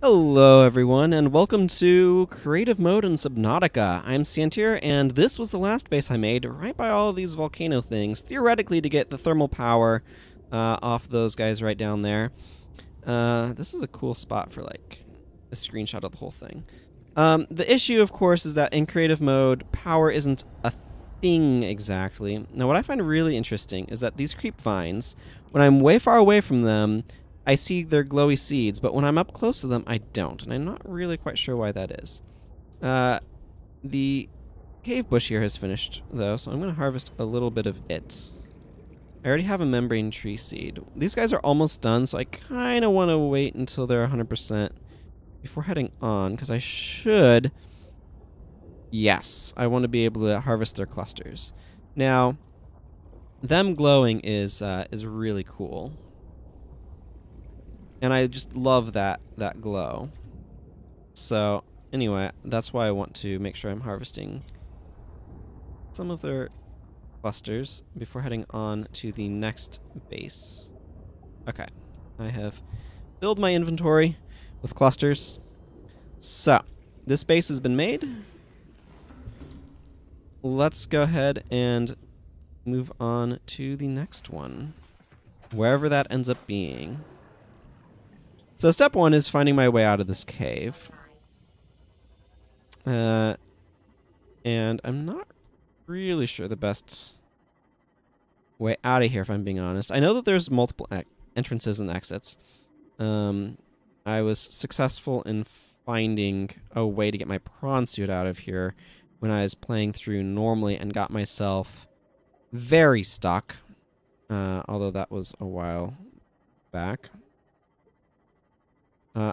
Hello everyone, and welcome to Creative Mode in Subnautica. I'm Santier, and this was the last base I made right by all of these volcano things, theoretically to get the thermal power off those guys right down there. This is a cool spot for, like, a screenshot of the whole thing. The issue, of course, is that in Creative Mode, power isn't a thing exactly. Now, what I find really interesting is that these creep vines, when I'm way far away from them, I see their glowy seeds, but when I'm up close to them, I don't, and I'm not really quite sure why that is. The cave bush here has finished, though, so I'm going to harvest a little bit of it. I already have a membrane tree seed. These guys are almost done, so I kind of want to wait until they're 100% before heading on, because I should... Yes, I want to be able to harvest their clusters. Now, them glowing is really cool. And I just love that glow. So, anyway, that's why I want to make sure I'm harvesting some of their clusters before heading on to the next base. Okay, I have filled my inventory with clusters. So, this base has been made. Let's go ahead and move on to the next one, wherever that ends up being. So step one is finding my way out of this cave. And I'm not really sure the best way out of here, if I'm being honest. I know that there's multiple entrances and exits. I was successful in finding a way to get my prawn suit out of here when I was playing through normally and got myself very stuck. Although that was a while back.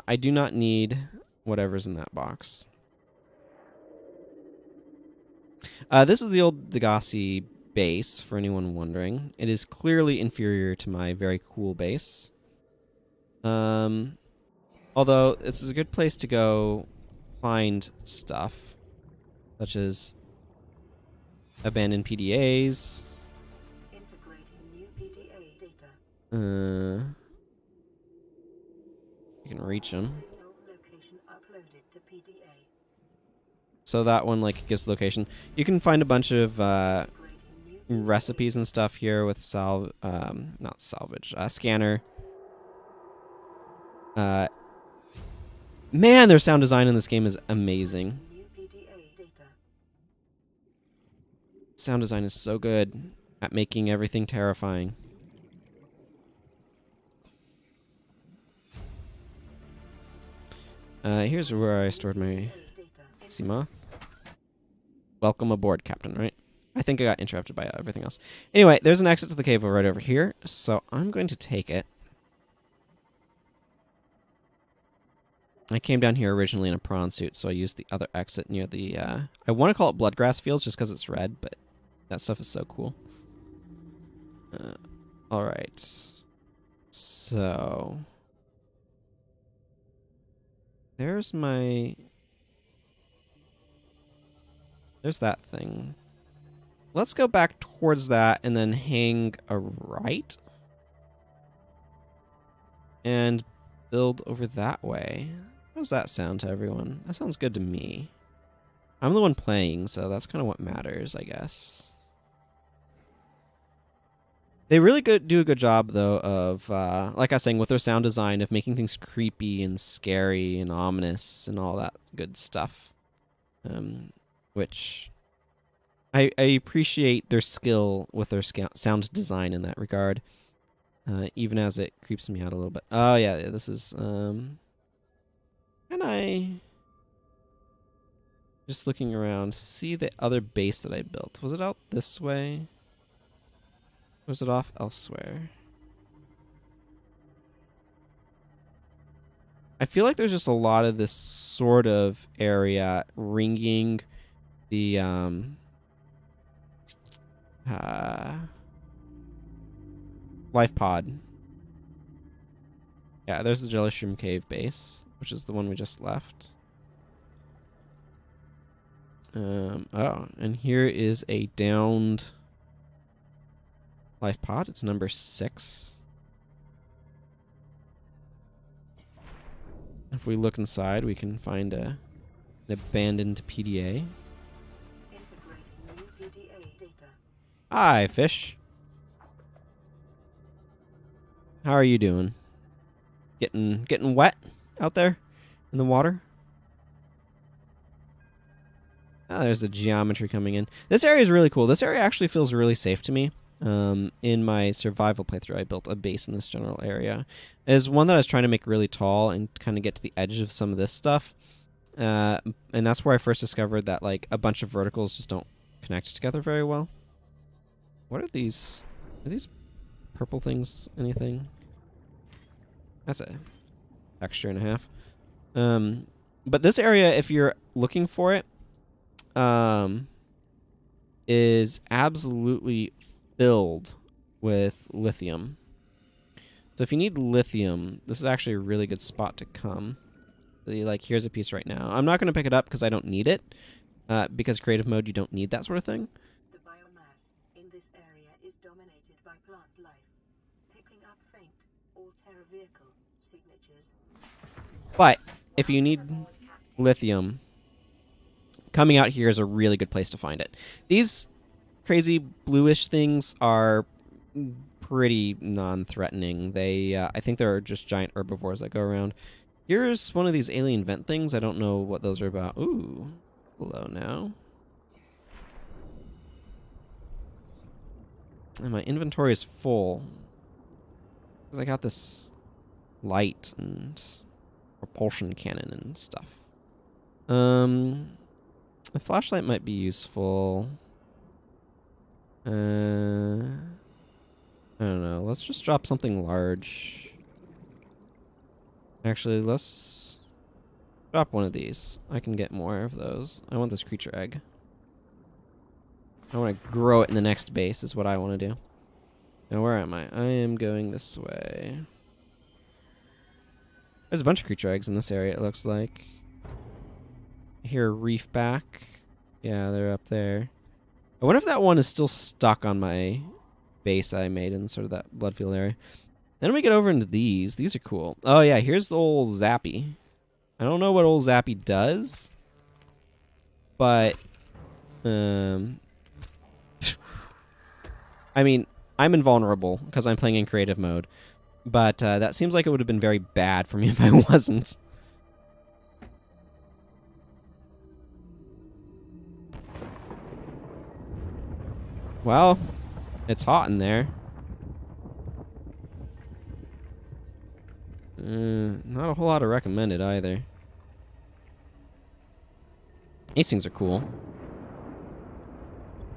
I do not need whatever's in that box. This is the old Degassi base, for anyone wondering. It is clearly inferior to my very cool base. Although, this is a good place to go find stuff, such as abandoned PDAs. Integrating new PDA data. You can reach them. Signal location uploaded to PDA. So that one, like, gives the location. You can find a bunch of recipes and stuff here with not salvage, scanner. Man, their sound design in this game is amazing. Sound design is so good at making everything terrifying. Here's where I stored my sea moth. Welcome aboard, Captain, right? I think I got interrupted by everything else. Anyway, there's an exit to the cave right over here, so I'm going to take it. I came down here originally in a prawn suit, so I used the other exit near the... I want to call it Bloodgrass Fields just because it's red, but that stuff is so cool. Alright. So... There's that thing. Let's go back towards that and then hang a right. And build over that way. How does that sound to everyone? That sounds good to me. I'm the one playing, so that's kind of what matters, I guess. They really do a good job, though, of, like I was saying, with their sound design, of making things creepy and scary and ominous and all that good stuff. Which I appreciate their skill with their sound design in that regard, even as it creeps me out a little bit. Oh, yeah, this is... Can I... Just looking around, see the other base that I built. Was it out this way? Or was it off elsewhere? I feel like there's just a lot of this sort of area ringing the life pod. Yeah, there's the Jelly Shroom Cave base, which is the one we just left. Oh, and here is a downed life pod. It's number 6. If we look inside, we can find an abandoned PDA. Integrating new PDA data. Hi, fish. How are you doing? Getting wet out there in the water? Oh, there's the geometry coming in. This area is really cool. This area actually feels really safe to me. In my survival playthrough, I built a base in this general area. It is one that I was trying to make really tall and kind of get to the edge of some of this stuff. And that's where I first discovered that like a bunch of verticals just don't connect together very well. What are these? Are these purple things anything? That's a texture and a half. But this area, if you're looking for it, is absolutely filled with lithium. So if you need lithium, this is actually a really good spot to come. Like, here's a piece right now. I'm not going to pick it up because I don't need it. Because creative mode, you don't need that sort of thing. The biomass in this area is dominated by plant life, picking up faint or terra vehicle signatures. But if you need lithium, coming out here is a really good place to find it. These crazy bluish things are pretty non-threatening. They, I think there are just giant herbivores that go around. Here's one of these alien vent things. I don't know what those are about. Ooh, hello now. And my inventory is full because I got this light and propulsion cannon and stuff. A flashlight might be useful. I don't know. Let's just drop something large. Actually, let's drop one of these. I can get more of those. I want this creature egg. I want to grow it in the next base is what I want to do. Now, where am I? I am going this way. There's a bunch of creature eggs in this area, it looks like. I hear a reef back. Yeah, they're up there. I wonder if that one is still stuck on my base I made in sort of that Bloodfield area. Then we get over into these. These are cool. Oh, yeah, here's the old Zappy. I don't know what old Zappy does, but I mean, I'm invulnerable because I'm playing in creative mode, but that seems like it would have been very bad for me if I wasn't. Well, it's hot in there. Not a whole lot to recommend it either. These things are cool.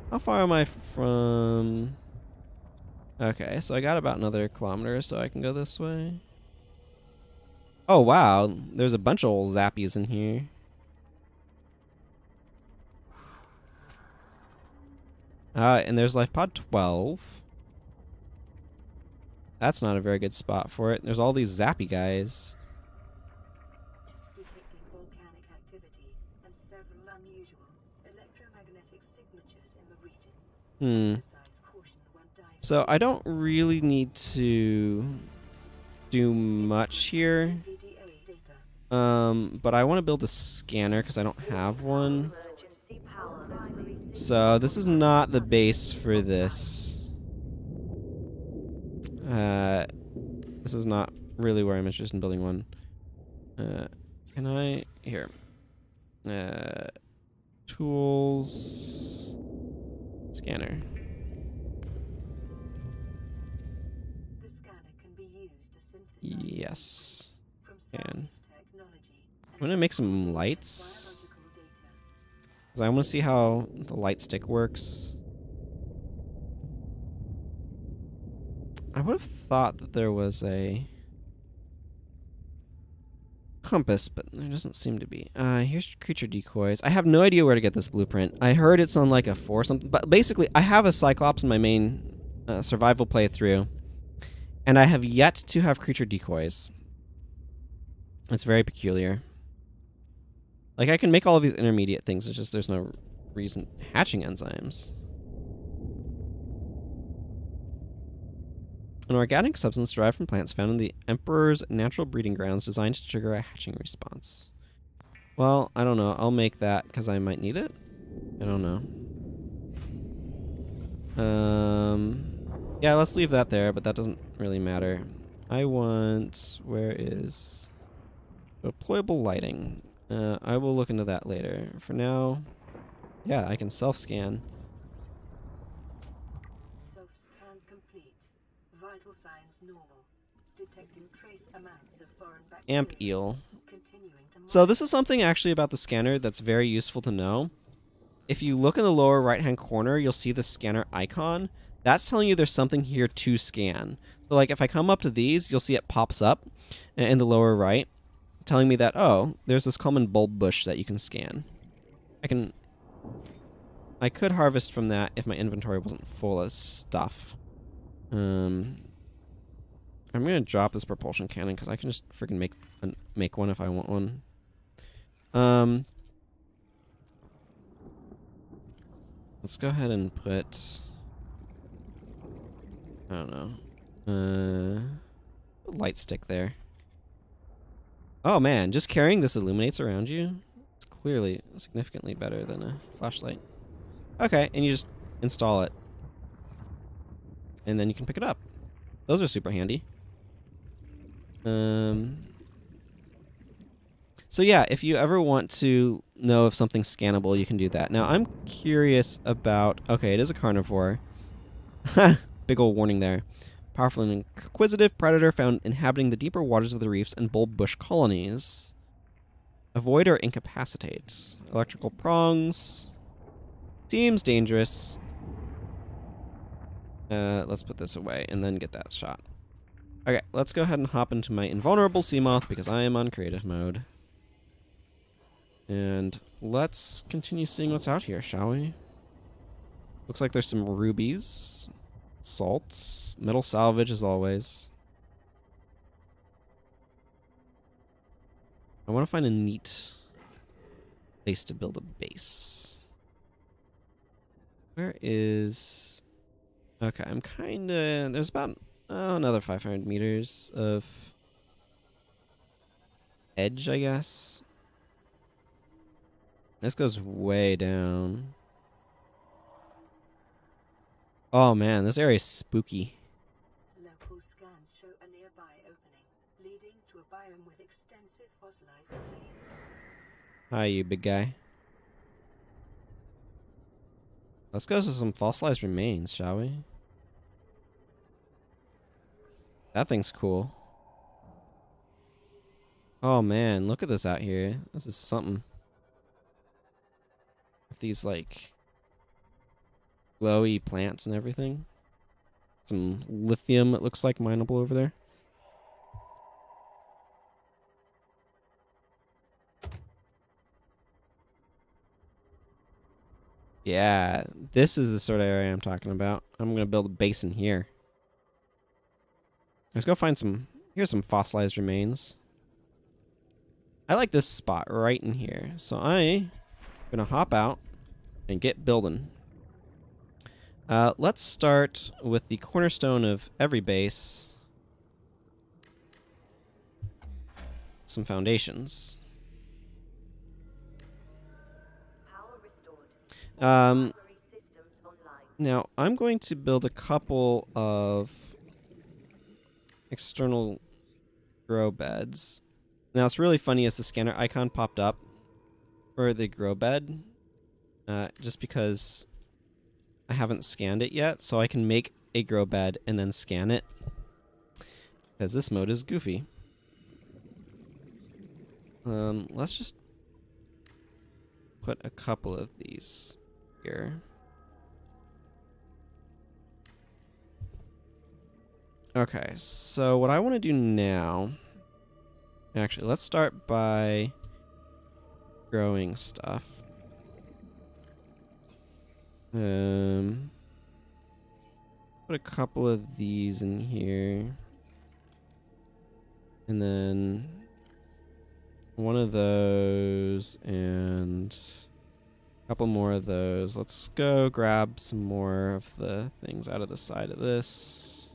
How far am I from... Okay, so I got about another kilometer, so I can go this way. Oh, wow. There's a bunch of old Zappies in here. And there's life pod 12. That's not a very good spot for it. There's all these Zappy guys. Detecting volcanic activity and several unusual electromagnetic signatures in the region. Exercise caution when diving. So I don't really need to do much here. PDA data. But I want to build a scanner because I don't have one. So this is not the base for this. This is not really where I'm interested in building one. Can I... Here. Tools... Scanner. The scanner can be used to synthesize Yes. from Can. salvage technology I'm gonna make some lights. biological data. Because I want to see how the light stick works. I would have thought that there was a compass, but there doesn't seem to be. Here's creature decoys. I have no idea where to get this blueprint. I heard it's on like a 4 or something, but basically I have a Cyclops in my main survival playthrough, and I have yet to have creature decoys. It's very peculiar. Like, I can make all of these intermediate things, it's just there's no reason. Hatching enzymes. An organic substance derived from plants found in the Emperor's natural breeding grounds designed to trigger a hatching response. Well, I don't know. I'll make that because I might need it. I don't know. Yeah, let's leave that there, but that doesn't really matter. I want... Where is... Deployable lighting. I will look into that later. For now... Yeah, I can self-scan. Self-scan complete. Vital signs normal. Detecting trace amounts of foreign bacteria. Amp eel. Continuing to So this is something actually about the scanner that's very useful to know. If you look in the lower right-hand corner, you'll see the scanner icon. That's telling you there's something here to scan. So like if I come up to these, you'll see it pops up in the lower right, telling me that, oh, there's this common bulb bush that you can scan. I could harvest from that if my inventory wasn't full of stuff. I'm gonna drop this propulsion cannon because I can just freaking make one if I want one. Let's go ahead and put... I don't know. A light stick there. Oh man, just carrying this illuminates around you? It's clearly significantly better than a flashlight. Okay, and you just install it. And then you can pick it up. Those are super handy. So yeah, if you ever want to know if something's scannable, you can do that. Now, I'm curious about... Okay, it is a carnivore. Big ol' warning there. Powerful and inquisitive predator found inhabiting the deeper waters of the reefs and bulb bush colonies. Avoid or incapacitate. Electrical prongs. Seems dangerous. Let's put this away and then get that shot. Okay, let's go ahead and hop into my invulnerable Seamoth because I am on creative mode. And let's continue seeing what's out here, shall we? Looks like there's some rubies, salts, metal salvage as always. I want to find a neat place to build a base. Where is... Okay, I'm kind of... There's about another 500 meters of edge, I guess. This goes way down. Oh man, this area is spooky. Local scans show a nearby opening, leading to a biome with extensive fossilized remains. Hi, you big guy. Let's go to some fossilized remains, shall we? That thing's cool. Oh man, look at this out here. This is something. These like glowy plants and everything. Some lithium, it looks like, mineable over there. Yeah, this is the sort of area I'm talking about. I'm gonna build a base in here. Let's go find some... Here's some fossilized remains. I like this spot right in here. So I'm gonna hop out and get building. Let's start with the cornerstone of every base. Some foundations. Power restored. Now, I'm going to build a couple of external grow beds. Now, it's really funny as the scanner icon popped up for the grow bed, just because I haven't scanned it yet, so I can make a grow bed and then scan it, because this mode is goofy. Let's just put a couple of these here. Okay, so what I want to do now... Actually, let's start by growing stuff. Put a couple of these in here. And then one of those and a couple more of those. Let's go grab some more of the things out of the side of this.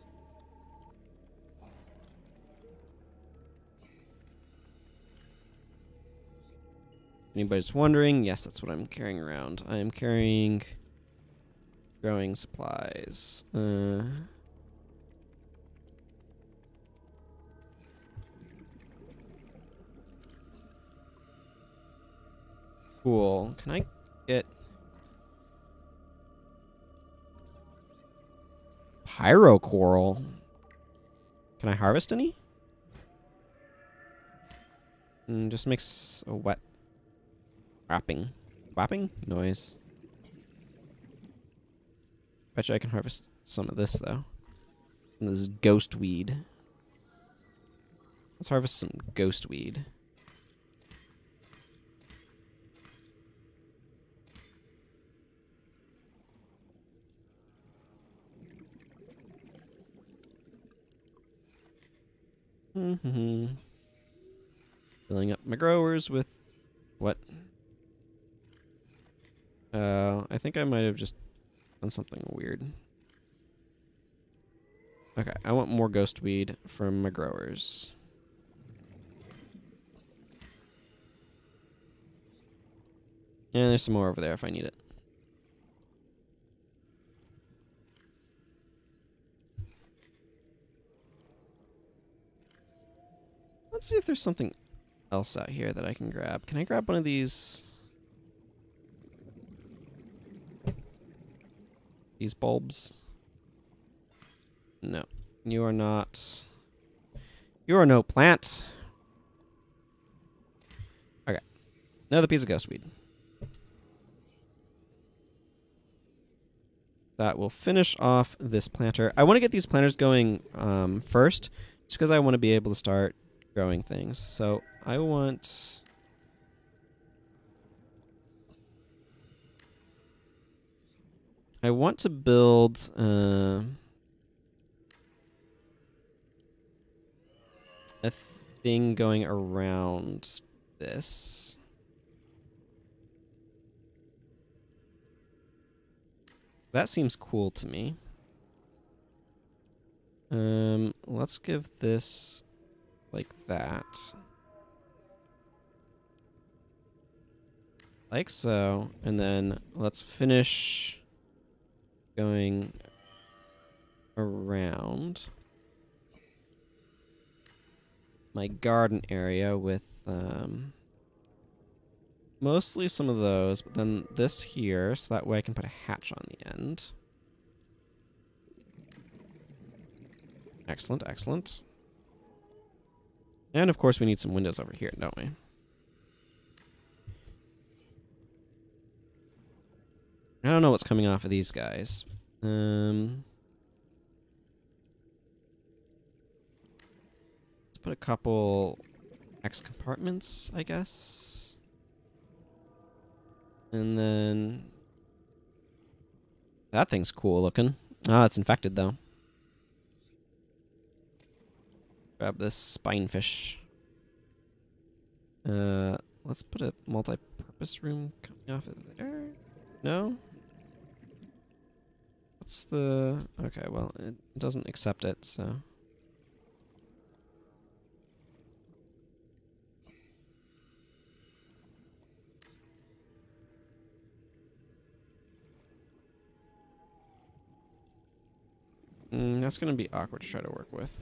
anybody's wondering, yes, that's what I'm carrying around. I am carrying growing supplies. Cool. Can I get pyro coral? Can I harvest any? Just makes a wet whapping noise. Betcha I can harvest some of this though. And this is ghost weed. Let's harvest some ghost weed. Filling up my growers with what? I think I might have just done something weird. Okay, I want more ghost weed from my growers. And there's some more over there if I need it. Let's see if there's something else out here that I can grab. Can I grab one of these? These bulbs? No. You are not. You are no plant. Okay. Another piece of ghost weed. That will finish off this planter. I want to get these planters going first, just because I want to be able to start growing things. So I want... to build a thing going around this. That seems cool to me. Let's give this like that. Like so. And then let's finish going around my garden area with mostly some of those, but then this here, so that way I can put a hatch on the end. Excellent, excellent. And of course we need some windows over here, don't we? I don't know what's coming off of these guys. Let's put a couple X compartments, I guess. And then... that thing's cool looking. Ah, it's infected, though. Grab this spinefish. Let's put a multi-purpose room coming off of there. No? What's the... okay, well, it doesn't accept it, so... that's going to be awkward to try to work with.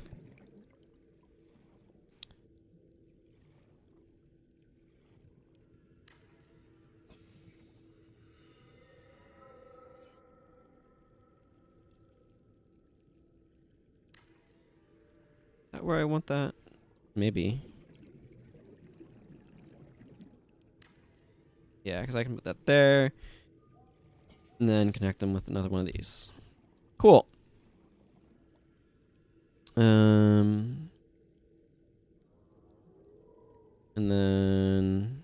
Is that where I want that? Maybe. Yeah, because I can put that there. And then connect them with another one of these. Cool. And then...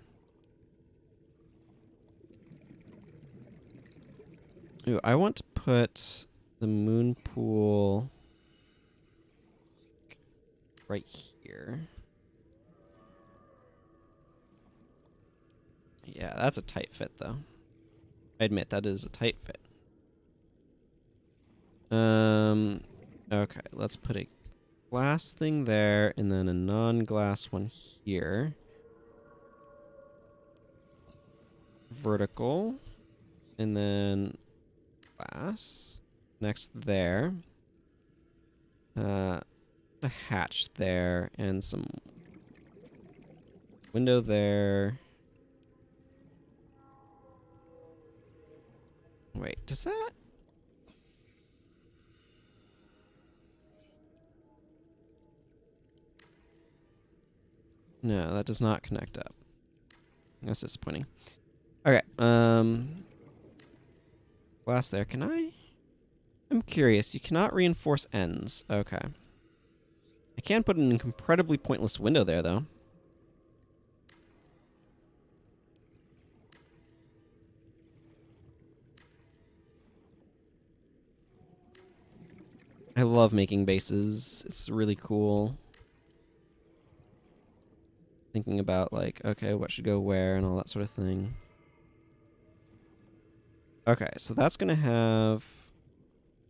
ooh, I want to put the moon pool right here. Yeah, that's a tight fit, though. I admit that is a tight fit. Okay, let's put a glass thing there, and then a non-glass one here. vertical, and then glass next there. A hatch there, and some window there. Wait, does that? No, that does not connect up. That's disappointing. Okay, glass there. Can I? I'm curious. You cannot reinforce ends. Okay. I can put an incredibly pointless window there, though. I love making bases. It's really cool. Thinking about, like, okay, what should go where and all that sort of thing. Okay, so that's going to have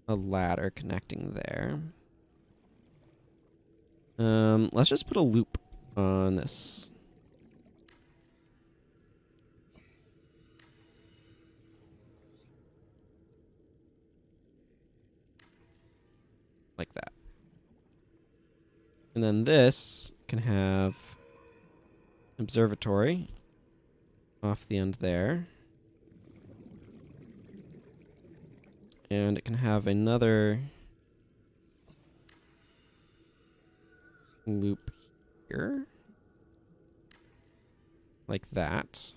a ladder connecting there. Let's just put a loop on this. Like that. And then this can have observatory off the end there. And it can have another loop here. Like that.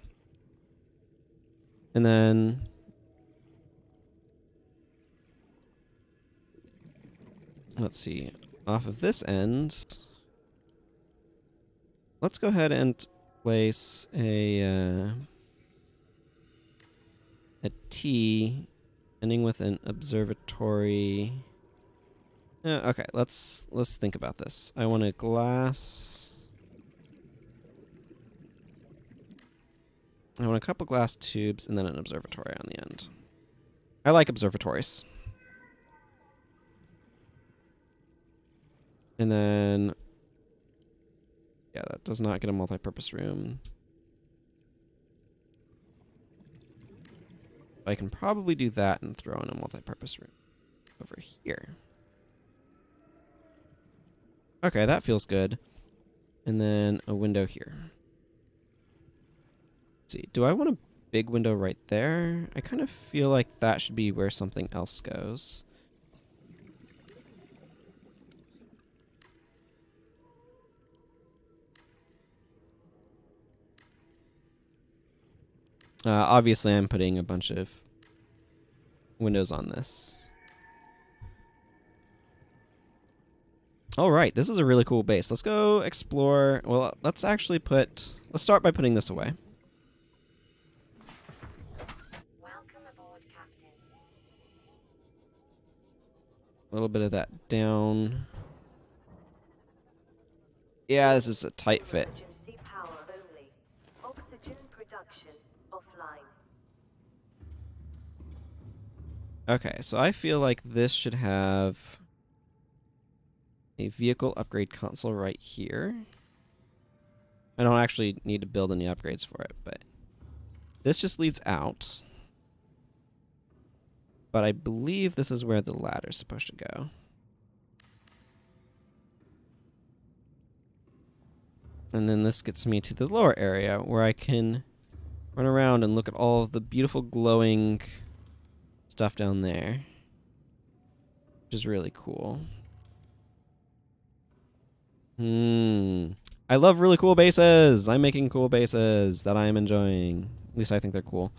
And then let's see. Off of this end, let's go ahead and place a T ending with an observatory. Okay, let's think about this. I want a glass. I want a couple glass tubes and then an observatory on the end. I like observatories. And then, yeah, that does not get a multi-purpose room. I can probably do that and throw in a multi-purpose room over here. Okay, that feels good. And then a window here. Let's see, do I want a big window right there? I kind of feel like that should be where something else goes. Obviously, I'm putting a bunch of windows on this. All right, this is a really cool base. Let's go explore. Well, let's start by putting this away. Welcome aboard, Captain. A little bit of that down. Yeah, this is a tight fit. Emergency power only. Oxygen production offline. Okay, so I feel like this should have a vehicle upgrade console right here. I don't actually need to build any upgrades for it, but this just leads out. But I believe this is where the ladder's supposed to go. And then this gets me to the lower area where I can run around and look at all of the beautiful glowing stuff down there, which is really cool. I love really cool bases. I'm making cool bases that I am enjoying. At least I think they're cool.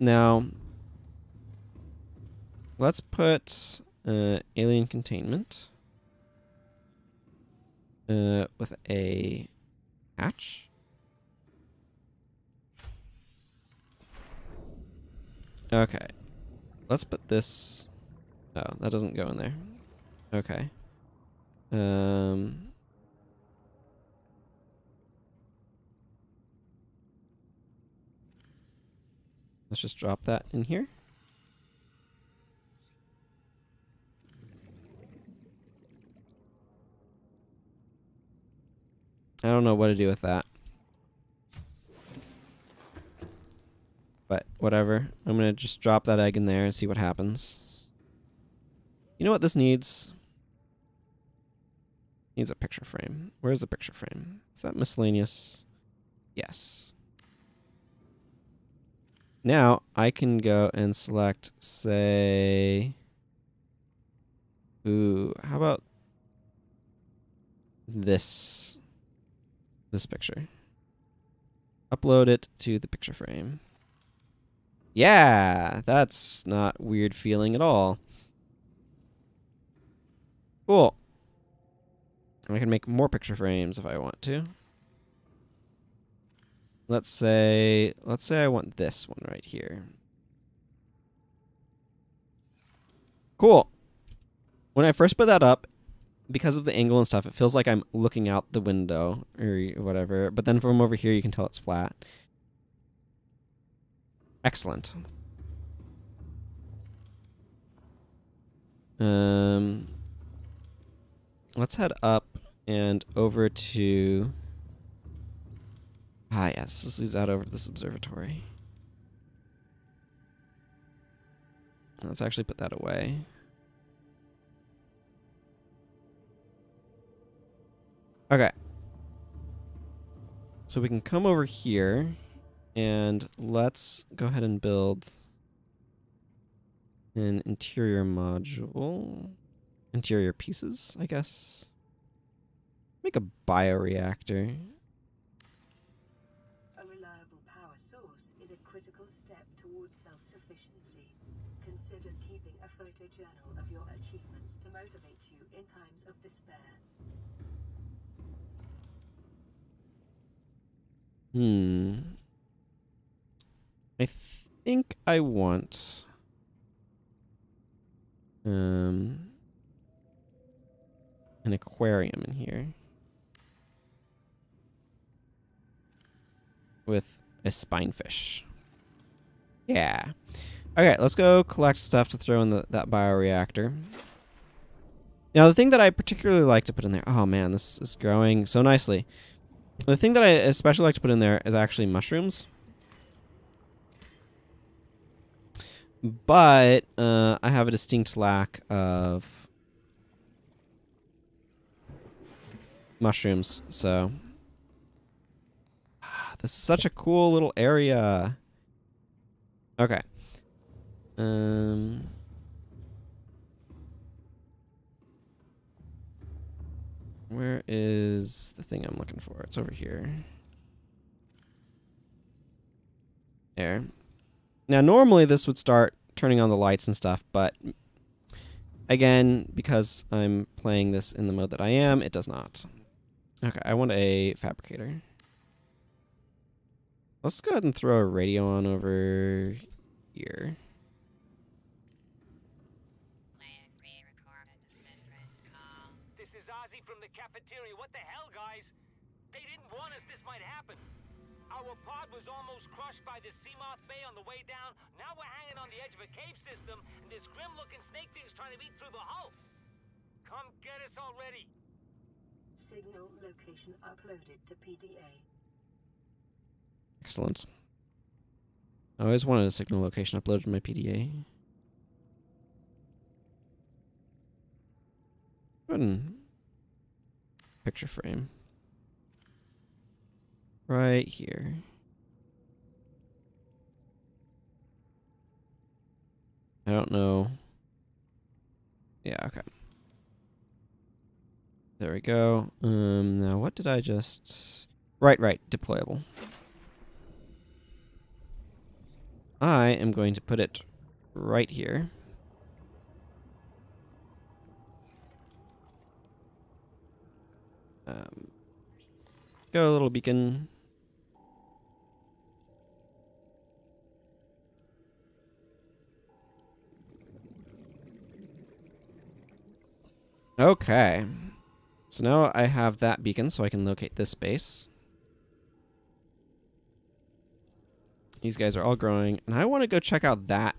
Now, let's put alien containment with a hatch. Okay. Let's put this... Oh, that doesn't go in there. Okay. Let's just drop that in here. I don't know what to do with that. But whatever. I'm going to just drop that egg in there and see what happens. You know what this needs? Needs a picture frame. Where's the picture frame? Is that miscellaneous? Yes. Now I can go and select, say... Ooh, how about this picture? Upload it to the picture frame. Yeah, that's not weird feeling at all. Cool. I can make more picture frames if I want to. Let's say I want this one right here. Cool. When I first put that up, because of the angle and stuff, it feels like I'm looking out the window or whatever. But then from over here, you can tell it's flat. Excellent. Let's head up and over to... Ah, yes. This leads out over to this observatory. Let's actually put that away. Okay. So we can come over here, and let's go ahead and build an interior module. Interior pieces, I guess. Make a bioreactor. A reliable power source is a critical step towards self-sufficiency. Consider keeping a photojournal of your achievements to motivate you in times of despair. I think I want an aquarium in here with a spinefish. Yeah. Okay, let's go collect stuff to throw in that bioreactor. Now, the thing that I particularly like to put in there... Oh, man, this is growing so nicely. The thing that I especially like to put in there is actually mushrooms. But I have a distinct lack of mushrooms, so... This is such a cool little area. Okay. Where is the thing I'm looking for? It's over here. There. Now, normally this would start turning on the lights and stuff, but again, because I'm playing this in the mode that I am, it does not. Okay, I want a fabricator. Let's go ahead and throw a radio on over here. This is Ozzy from the cafeteria. What the hell, guys? They didn't warn us this might happen. Our pod was almost crushed by the Seamoth Bay on the way down. Now we're hanging on the edge of a cave system, and this grim-looking snake thing's trying to eat through the hull. Come get us already. Signal location uploaded to PDA. Excellent. I always wanted a signal location uploaded to my PDA. Picture frame. Right here. I don't know. Yeah, okay. There we go. Now what did I just... Right, deployable. I am going to put it right here. Go a little beacon. Okay. So now I have that beacon, so I can locate this base. These guys are all growing, and I want to go check out that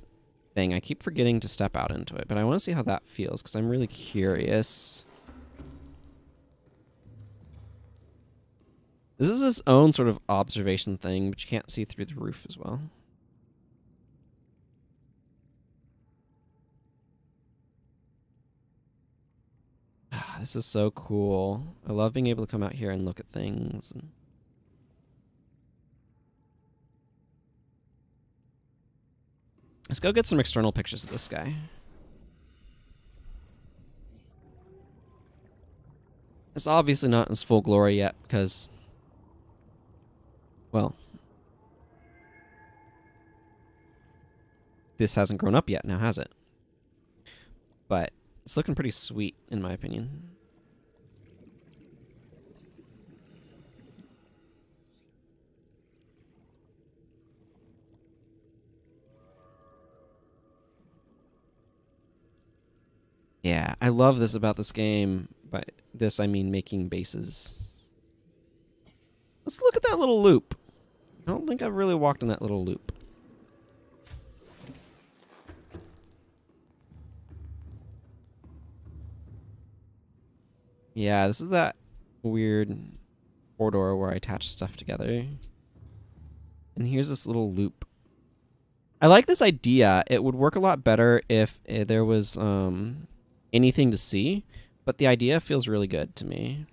thing. I keep forgetting to step out into it, but I want to see how that feels, because I'm really curious. This is its own sort of observation thing, but you can't see through the roof as well. This is so cool. I love being able to come out here and look at things. Let's go get some external pictures of this guy. It's obviously not in its full glory yet because, well, this hasn't grown up yet now, has it? But it's looking pretty sweet, in my opinion. Yeah, I love this about this game. By this, I mean making bases. Let's look at that little loop. I don't think I've really walked in that little loop. Yeah, this is that weird corridor where I attach stuff together. And here's this little loop. I like this idea. It would work a lot better if there was anything to see, but the idea feels really good to me.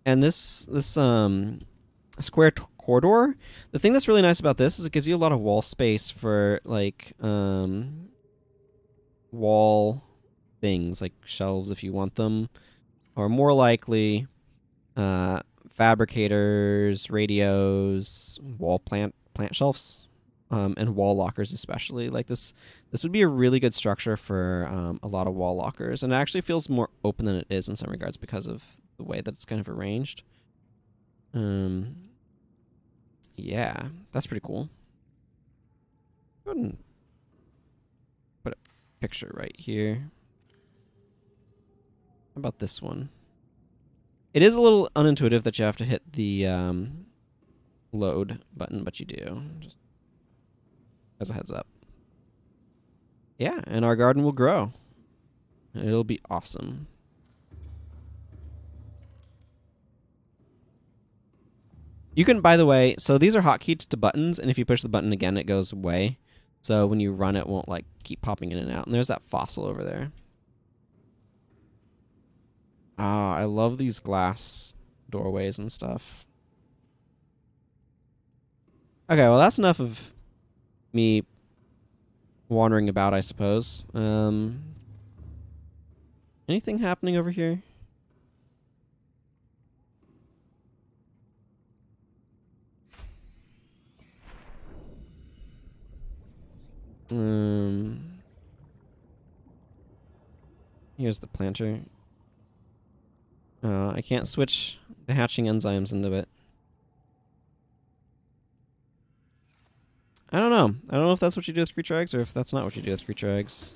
And this square corridor, the thing that's really nice about this is it gives you a lot of wall space for like wall things like shelves if you want them, or more likely fabricators, radios, wall plant shelves, and wall lockers especially. Like this would be a really good structure for a lot of wall lockers, and it actually feels more open than it is in some regards because of the way that it's kind of arranged. Yeah, that's pretty cool. Go ahead and put a picture right here. How about this one? It is a little unintuitive that you have to hit the load button, but you do. Just as a heads up. Yeah, and our garden will grow. And it'll be awesome. You can, by the way, so these are hotkeys to buttons, and if you push the button again, it goes away. So when you run, it won't like keep popping in and out. And there's that fossil over there. Ah, I love these glass doorways and stuff. Okay, well that's enough of me wandering about, I suppose. Anything happening over here? Here's the planter. I can't switch the hatching enzymes into it. I don't know. I don't know if that's what you do with creature eggs or if that's not what you do with creature eggs.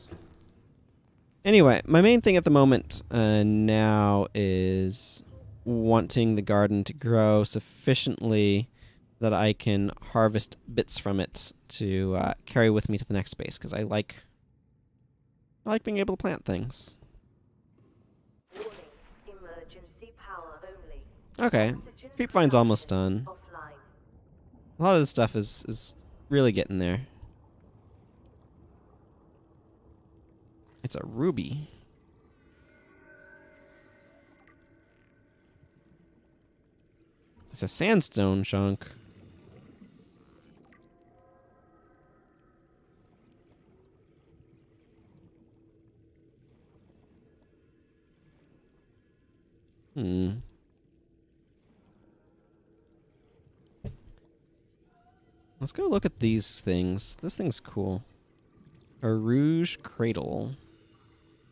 Anyway, my main thing at the moment now is wanting the garden to grow sufficiently that I can harvest bits from it to carry with me to the next space, because I like being able to plant things. Warning, emergency power only. Okay, Oxygen Creepvine's almost production done. offline. A lot of this stuff is really getting there. It's a ruby. It's a sandstone chunk. Let's go look at these things. This thing's cool. A rouge cradle.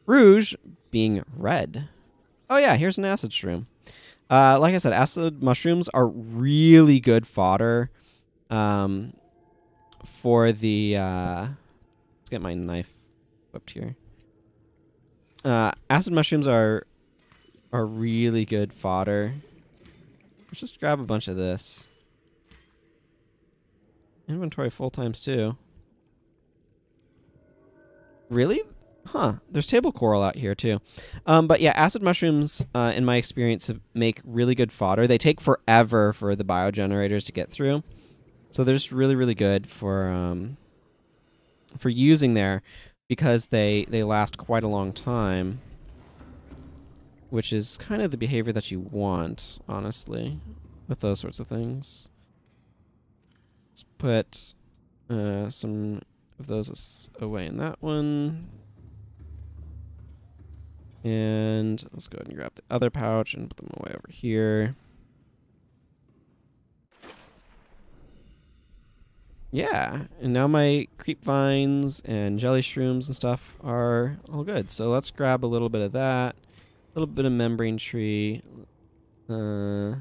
Rouge being red. Oh yeah, here's an acid shroom. Like I said, acid mushrooms are really good fodder for the... let's get my knife whipped here. Acid mushrooms are really good fodder. Let's just grab a bunch of this. Inventory full times too. Really? Huh. There's table coral out here too. But yeah, acid mushrooms, in my experience, make really good fodder. They take forever for the biogenerators to get through. So they're just really, really good for using there. because they last quite a long time, which is kind of the behavior that you want, honestly, with those sorts of things. Let's put some of those away in that one. And let's go ahead and grab the other pouch and put them away over here. Yeah, and now my creep vines and jelly shrooms and stuff are all good. So let's grab a little bit of that, a little bit of membrane tree. My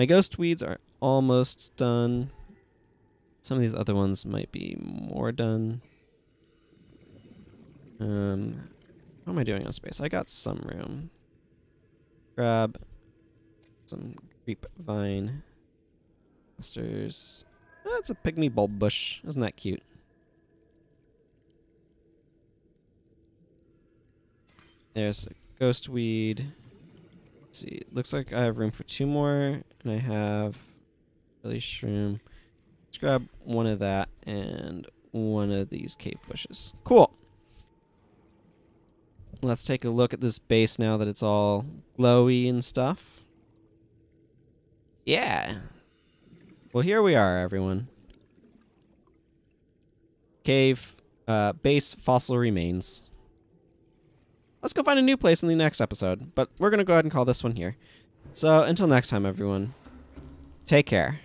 ghost weeds are almost done. Some of these other ones might be more done. How am I doing on space? I got some room. Grab some creep vine clusters. That's a pygmy bulb bush. Isn't that cute? There's a ghost weed. Let's see. It looks like I have room for 2 more, and I have jelly shroom. Let's grab one of that and one of these cave bushes. Cool. Let's take a look at this base now that it's all glowy and stuff. Yeah. Well, here we are, everyone. Cave, base, fossil remains. Let's go find a new place in the next episode, but we're going to go ahead and call this one here. So, until next time, everyone, take care.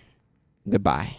Goodbye.